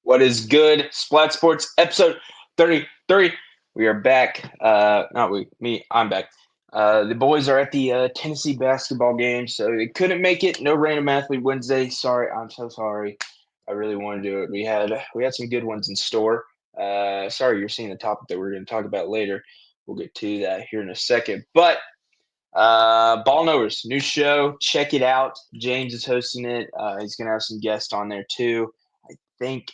What is good? Splat Sports episode 33. We are back. Not we, me, I'm back. The boys are at the Tennessee basketball game, so they couldn't make it. No random athlete Wednesday. Sorry, I'm so sorry. I really want to do it. We had some good ones in store. Sorry, you're seeing the topic that we're going to talk about later. We'll get to that here in a second. But Ball Knowers, new show. Check it out. James is hosting it. He's going to have some guests on there too. Think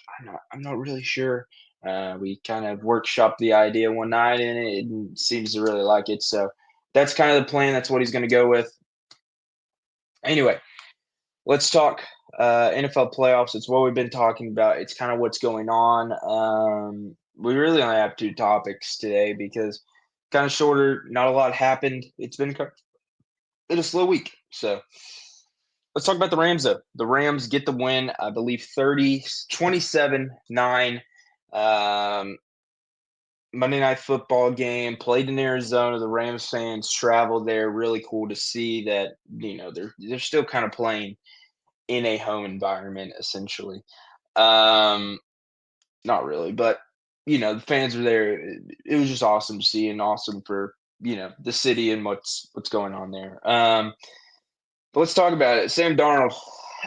I'm not really sure. We kind of workshopped the idea one night and it seems to really like it. So that's kind of the plan. That's what he's going to go with. Anyway, let's talk NFL playoffs. It's what we've been talking about. It's kind of what's going on. We really only have two topics today because kind of shorter. Not a lot happened. It's been a slow week. So let's talk about the Rams, though. The Rams get the win, I believe, 27-9. Monday Night Football game, played in Arizona. The Rams fans traveled there. Really cool to see that, they're still kind of playing in a home environment, essentially. Not really, but, the fans were there. It was just awesome to see and awesome for, the city and what's going on there. But let's talk about it. Sam Darnold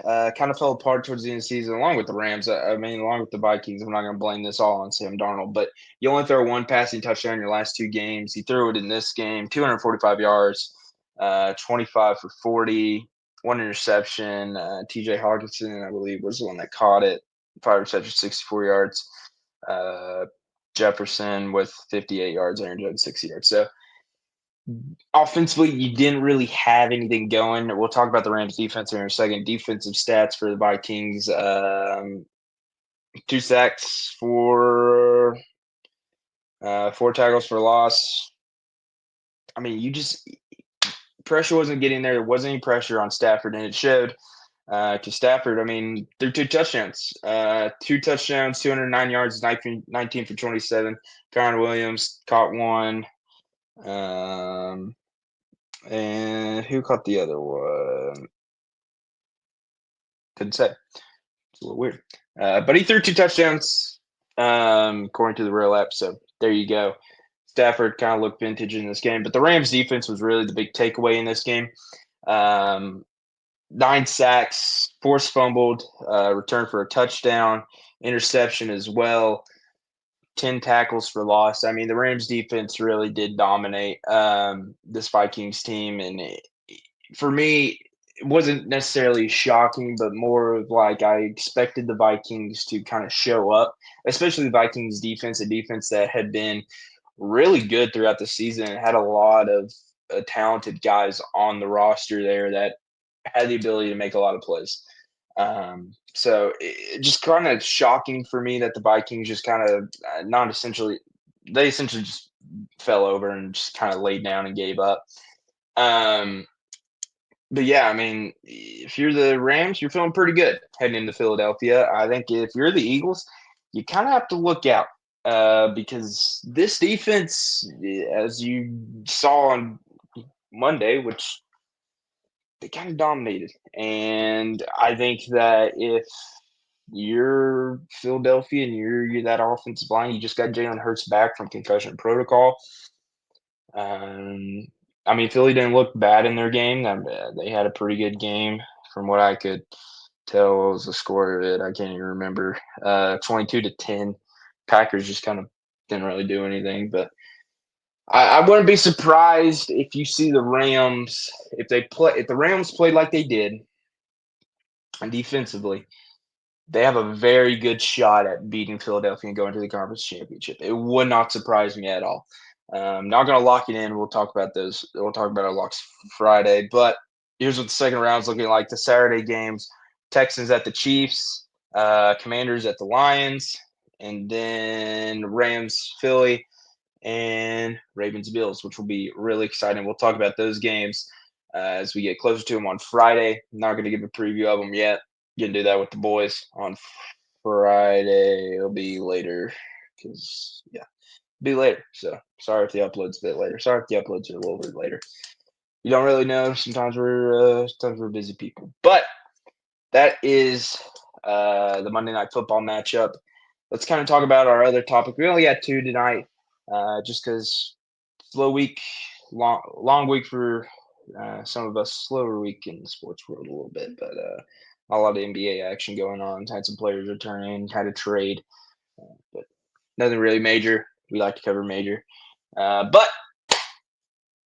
kind of fell apart towards the end of the season, along with the Rams. Along with the Vikings. I'm not going to blame this all on Sam Darnold, but you only throw one passing touchdown in your last two games. He threw it in this game, 245 yards, 25 for 40, one interception. TJ Hawkinson, I believe, was the one that caught it. 5 receptions, 64 yards. Jefferson with 58 yards, Aaron Jones 60 yards. So offensively, you didn't really have anything going. We'll talk about the Rams defense here in a second. Defensive stats for the Vikings: 2 sacks, four tackles for loss. I mean, pressure wasn't getting there. There wasn't any pressure on Stafford, and it showed. To Stafford, I mean, threw 2 touchdowns. 209 yards, 19 for 27. Connor Williams caught one. And who caught the other one? Couldn't say. It's a little weird. But he threw 2 touchdowns, according to the real app. So there you go. Stafford kind of looked vintage in this game. But the Rams defense was really the big takeaway in this game. 9 sacks, forced fumbled, return for a touchdown, interception as well. 10 tackles for loss. I mean, the Rams defense really did dominate this Vikings team. And for me, it wasn't necessarily shocking, but more of like I expected the Vikings to kind of show up, especially the Vikings defense, a defense that had been really good throughout the season and had a lot of talented guys on the roster there that had the ability to make a lot of plays. So it just kind of shocking for me that the Vikings just kind of they essentially just fell over and just kind of laid down and gave up. But yeah, I mean, if you're the Rams, you're feeling pretty good heading into Philadelphia. I think if you're the Eagles, you kind of have to look out because this defense, as you saw on Monday, which they kind of dominated. And I think that if you're Philadelphia and you're that offensive line, you just got Jalen Hurts back from concussion protocol. I mean, Philly didn't look bad in their game. They had a pretty good game from what I could tell. What was the score of it? I can't even remember. 22-10. Packers just kind of didn't really do anything, but I wouldn't be surprised if you see the Rams if the Rams played like they did and defensively, they have a very good shot at beating Philadelphia and going to the conference championship. It would not surprise me at all. Not going to lock it in. We'll talk about those. We'll talk about our locks Friday. But here's what the second round is looking like. The Saturday games: Texans at the Chiefs, Commanders at the Lions, and then Rams, Philly, and Ravens Bills, which will be really exciting. We'll talk about those games as we get closer to them on Friday. I'm not going to give a preview of them yet. You can do that with the boys on Friday. It'll be later because, yeah, be later. So sorry if the upload's a bit later. Sorry if the uploads are a little bit later. You don't really know. Sometimes we're busy people. But that is the Monday Night Football matchup. let's kind of talk about our other topic. We only got two tonight, just because slow week, long week for some of us, slower week in the sports world a little bit, but a lot of NBA action going on. Had some players returning, had a trade, but nothing really major. We like to cover major, but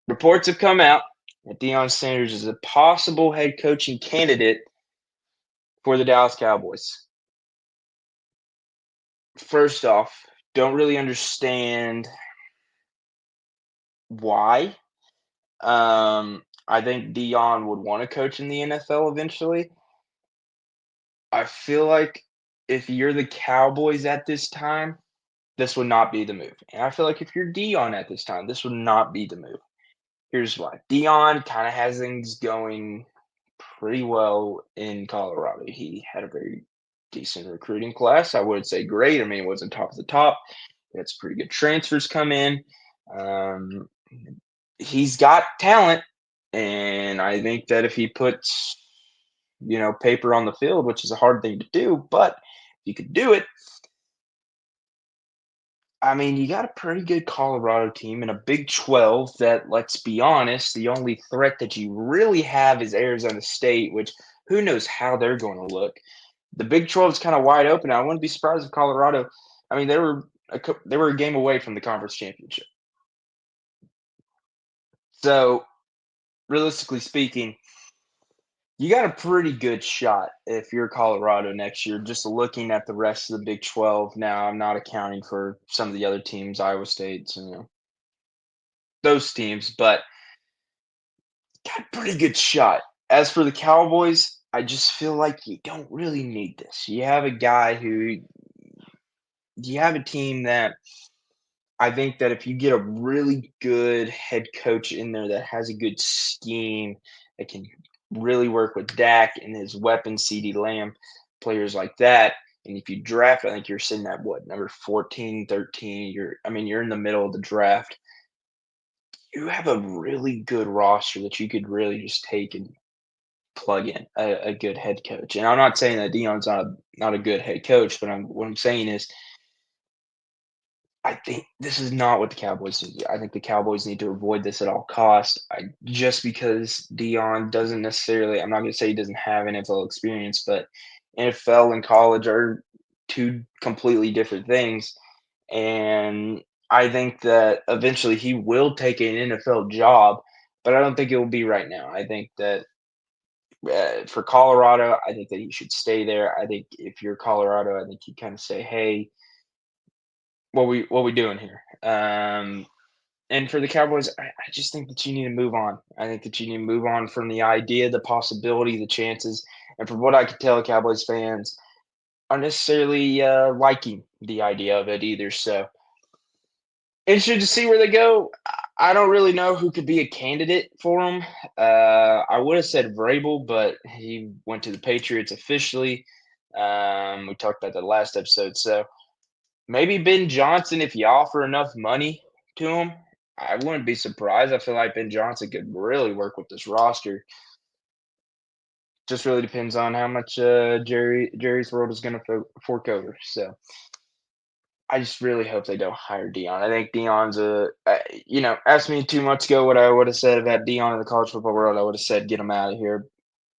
reports have come out that Deion Sanders is a possible head coaching candidate for the Dallas Cowboys. First off, don't really understand why. I think Dion would want to coach in the NFL eventually. I feel like if you're the Cowboys at this time, this would not be the move. And I feel like if you're Dion at this time, this would not be the move. Here's why. Dion kind of has things going pretty well in Colorado. He had a very decent recruiting class. I wouldn't say great. I mean, it wasn't top of the top. He had some pretty good transfers come in. Um, he's got talent, and I think that if he puts, paper on the field, which is a hard thing to do, but if you could do it, I mean, you got a pretty good Colorado team in a Big 12 that, let's be honest, the only threat that you really have is Arizona State, which who knows how they're going to look. The Big 12 is kind of wide open. I wouldn't be surprised if Colorado, I mean, they were a game away from the conference championship. So, realistically speaking, you got a pretty good shot if you're Colorado next year, just looking at the rest of the Big 12. Now, I'm not accounting for some of the other teams, Iowa State's, and those teams, but got a pretty good shot. As for the Cowboys, I just feel like you don't really need this. You have a team that I think that if you get a really good head coach in there that has a good scheme, that can really work with Dak and his weapon, CD Lamb, players like that. And if you draft, I think you're sitting at what, number 14, 13. You're in the middle of the draft. You have a really good roster that you could really just take and plug in a good head coach. And I'm not saying that Dion's not a good head coach, but what I'm saying is I think this is not what the Cowboys need to do. I think the Cowboys need to avoid this at all costs. Just because Dion doesn't necessarily, I'm not going to say he doesn't have NFL experience, but NFL and college are two completely different things. And I think that eventually he will take an NFL job, but I don't think it will be right now. I think that for Colorado, I think that he should stay there. I think if you're Colorado, I think you kind of say, "Hey, what we doing here?" And for the Cowboys, I just think that you need to move on. I think that you need to move on from the idea, the possibility, the chances. And from what I could tell, Cowboys fans aren't necessarily liking the idea of it either. So interested to see where they go. I don't really know who could be a candidate for him. I would have said Vrabel, but he went to the Patriots officially. We talked about that last episode. So maybe Ben Johnson if you offer enough money to him. I wouldn't be surprised. I feel like Ben Johnson could really work with this roster. Just really depends on how much Jerry's world is going to fork over. So I just really hope they don't hire Dion. I think Dion's ask me 2 months ago what I would have said about Dion in the college football world. I would have said get him out of here.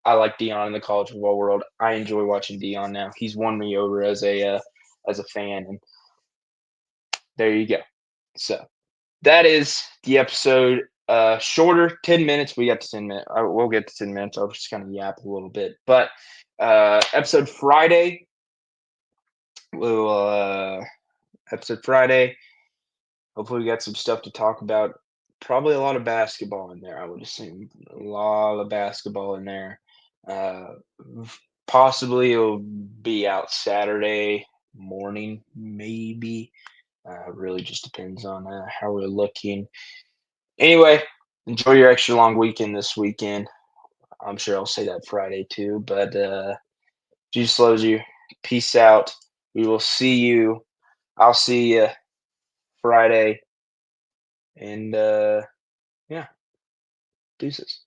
I like Dion in the college football world. I enjoy watching Dion now. He's won me over as a fan, and there you go. So that is the episode. Shorter, 10 minutes. We got to 10 minutes. We'll get to 10 minutes. I'll just kind of yap a little bit, but episode Friday. We'll episode Friday. Hopefully, we got some stuff to talk about. Probably a lot of basketball in there. I would assume a lot of basketball in there. Uh, Possibly it'll be out Saturday morning, maybe. Really just depends on how we're looking. Anyway, enjoy your extra long weekend this weekend. I'm sure I'll say that Friday too. But Jesus loves you. Peace out. We will see you. I'll see you Friday. And yeah, deuces.